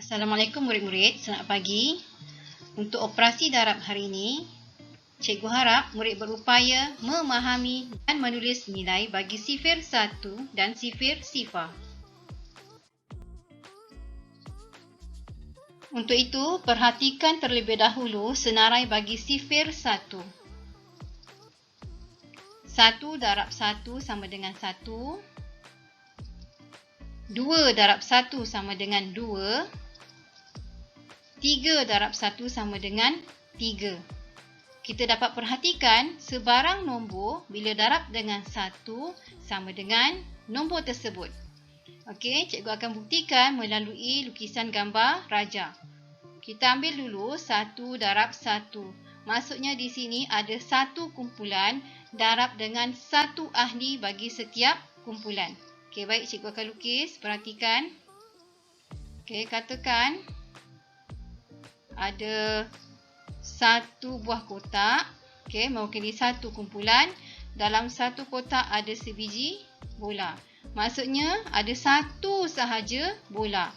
Assalamualaikum murid-murid, selamat pagi. Untuk operasi darab hari ini, cikgu harap murid berupaya memahami dan menulis nilai bagi sifir 1 dan sifir sifar. Untuk itu, perhatikan terlebih dahulu senarai bagi sifir 1. 1 darab 1 sama dengan 1. 2 darab 1 sama dengan 2. 3 darab 1 sama dengan 3. Kita dapat perhatikan sebarang nombor bila darab dengan 1 sama dengan nombor tersebut. Okey, cikgu akan buktikan melalui lukisan gambar raja. Kita ambil dulu 1 darab 1. Maksudnya di sini ada satu kumpulan darab dengan satu ahli bagi setiap kumpulan. Okey, baik, cikgu akan lukis. Perhatikan. Okey, katakan ada satu buah kotak, okey, mewakili satu kumpulan. Dalam satu kotak ada sebiji bola. Maksudnya ada satu sahaja bola.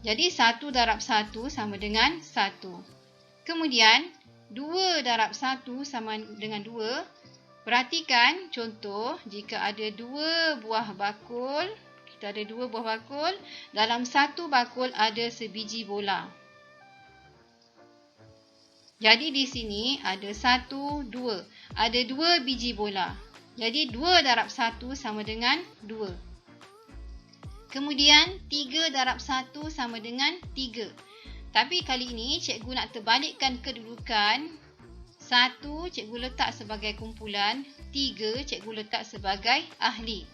Jadi 1 darab 1 sama dengan 1. Kemudian 2 darab 1 sama dengan 2. Perhatikan contoh, jika ada 2 buah bakul, kita ada 2 buah bakul, dalam satu bakul ada sebiji bola. Jadi di sini ada 1, 2. Ada 2 biji bola. Jadi 2 darab 1 sama dengan 2. Kemudian 3 darab 1 sama dengan 3. Tapi kali ini cikgu nak terbalikkan kedudukan. 1 cikgu letak sebagai kumpulan, 3 cikgu letak sebagai ahli.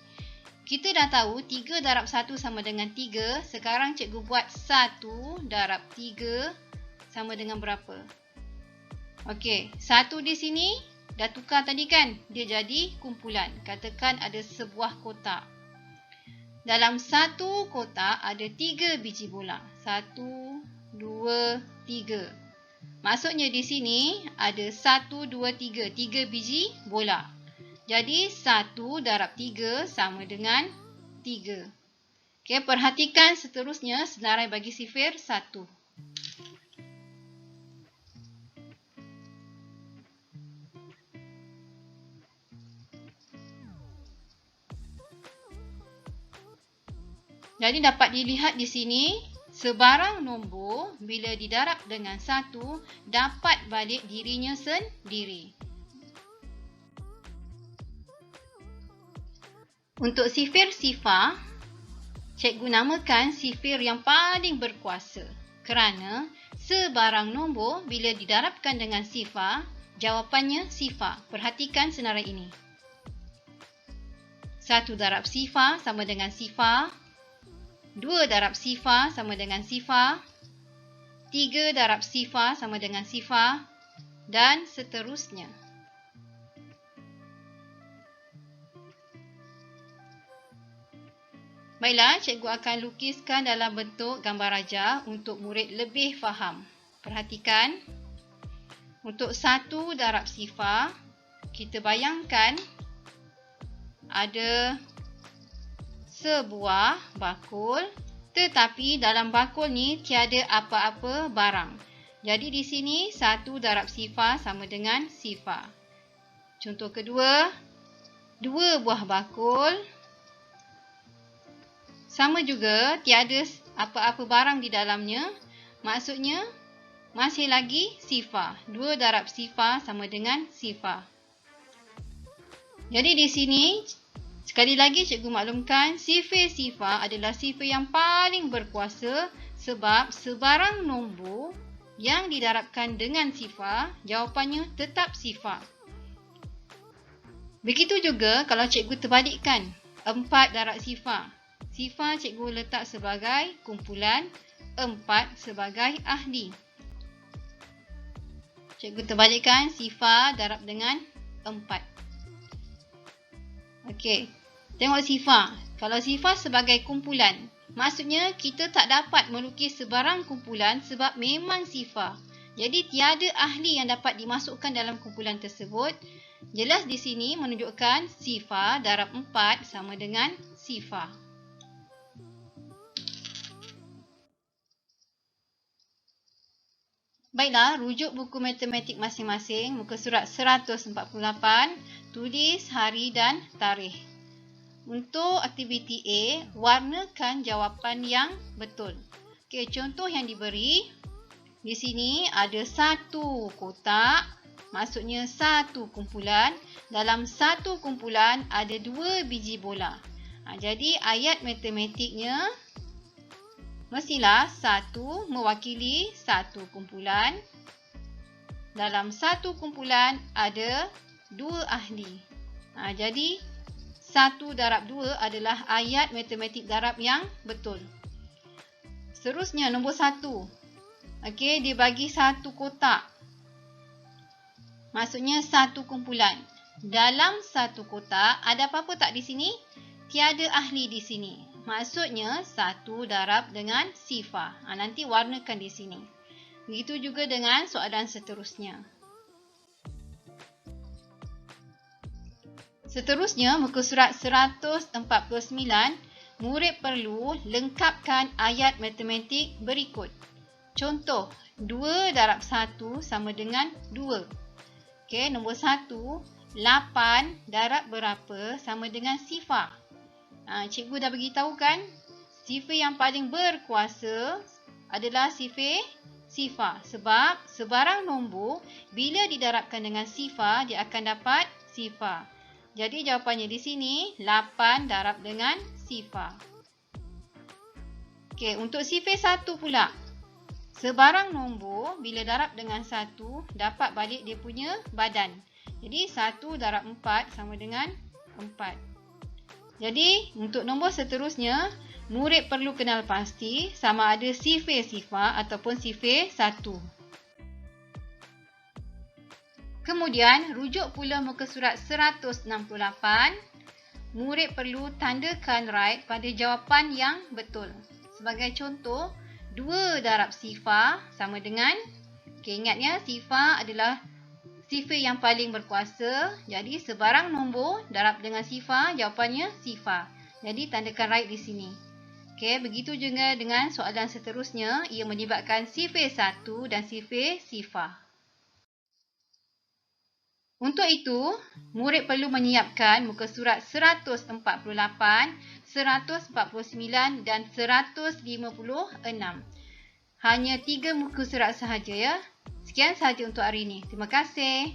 Kita dah tahu 3 darab 1 sama dengan 3. Sekarang cikgu buat 1 darab 3 sama dengan berapa? Okey, 1 di sini dah tukar tadi kan? Dia jadi kumpulan. Katakan ada sebuah kotak. Dalam satu kotak ada 3 biji bola. 1, 2, 3. Maksudnya di sini ada 1, 2, 3. 3 biji bola. Jadi 1 darab 3 sama dengan 3. Okey, perhatikan seterusnya senarai bagi sifir 1. Jadi dapat dilihat di sini, sebarang nombor bila didarab dengan 1 dapat balik dirinya sendiri. Untuk sifir sifar, cikgu namakan sifir yang paling berkuasa kerana sebarang nombor bila didarabkan dengan sifar, jawapannya sifar. Perhatikan senarai ini. 1 darab sifar sama dengan sifar. 2 darab sifar sama dengan sifar, 3 darab sifar sama dengan sifar, dan seterusnya. Baiklah, cikgu akan lukiskan dalam bentuk gambar raja untuk murid lebih faham. Perhatikan, untuk 1 darab sifar, kita bayangkan ada sebuah bakul, tetapi dalam bakul ni tiada apa-apa barang. Jadi di sini 1 darab sifar sama dengan sifar. Contoh kedua, 2 buah bakul, sama juga tiada apa-apa barang di dalamnya. Maksudnya masih lagi sifar. 2 darab sifar sama dengan sifar. Jadi di sini sekali lagi cikgu maklumkan, sifir sifar adalah sifir yang paling berkuasa sebab sebarang nombor yang didarabkan dengan sifar, jawapannya tetap sifar. Begitu juga kalau cikgu terbalikkan, 4 darab sifar. Sifar cikgu letak sebagai kumpulan, 4 sebagai ahli. Cikgu terbalikkan, sifar darab dengan 4. Okey, tengok sifar. Kalau sifar sebagai kumpulan, maksudnya kita tak dapat melukis sebarang kumpulan sebab memang sifar. Jadi tiada ahli yang dapat dimasukkan dalam kumpulan tersebut. Jelas di sini menunjukkan sifar darab 4 sama dengan sifar. Baiklah, rujuk buku matematik masing-masing, muka surat 148, tulis hari dan tarikh. Untuk aktiviti A, warnakan jawapan yang betul. Okey, contoh yang diberi, di sini ada satu kotak, maksudnya satu kumpulan. Dalam satu kumpulan ada 2 biji bola. Jadi ayat matematiknya mestilah 1 mewakili satu kumpulan. Dalam satu kumpulan ada 2 ahli. Jadi 1 darab 2 adalah ayat matematik darab yang betul. Seterusnya nombor 1. Okey, dia bagi satu kotak. Maksudnya satu kumpulan. Dalam satu kotak ada apa-apa tak di sini? Tiada ahli di sini. Maksudnya 1 darab dengan sifar. Nanti warnakan di sini. Begitu juga dengan soalan seterusnya. Seterusnya, muka surat 149, murid perlu lengkapkan ayat matematik berikut. Contoh, 2 darab 1 sama dengan 2. Okey, nombor 1, 8 darab berapa sama dengan sifar. Cikgu dah beritahu kan, sifar yang paling berkuasa adalah sifar. Sebab sebarang nombor bila didarabkan dengan sifar, dia akan dapat sifar. Jadi jawapannya di sini 8 darab dengan sifar. Okey, untuk sifar 1 pula. Sebarang nombor bila darab dengan 1 dapat balik dia punya badan. Jadi 1 darab 4 sama dengan 4. Jadi untuk nombor seterusnya, murid perlu kenal pasti sama ada sifar ataupun sifar 1. Kemudian rujuk pula muka surat 168. Murid perlu tandakan right pada jawapan yang betul. Sebagai contoh, 2 darab sifar sama dengan, ingatnya sifar adalah sifar yang paling berkuasa. Jadi sebarang nombor darab dengan sifar, jawapannya sifar. Jadi tandakan right di sini. Begitu juga dengan soalan seterusnya, ia melibatkan sifar 1 dan sifar. Untuk itu, murid perlu menyiapkan muka surat 148, 149 dan 156. Hanya 3 muka surat sahaja ya. Sekian sahaja untuk hari ini. Terima kasih.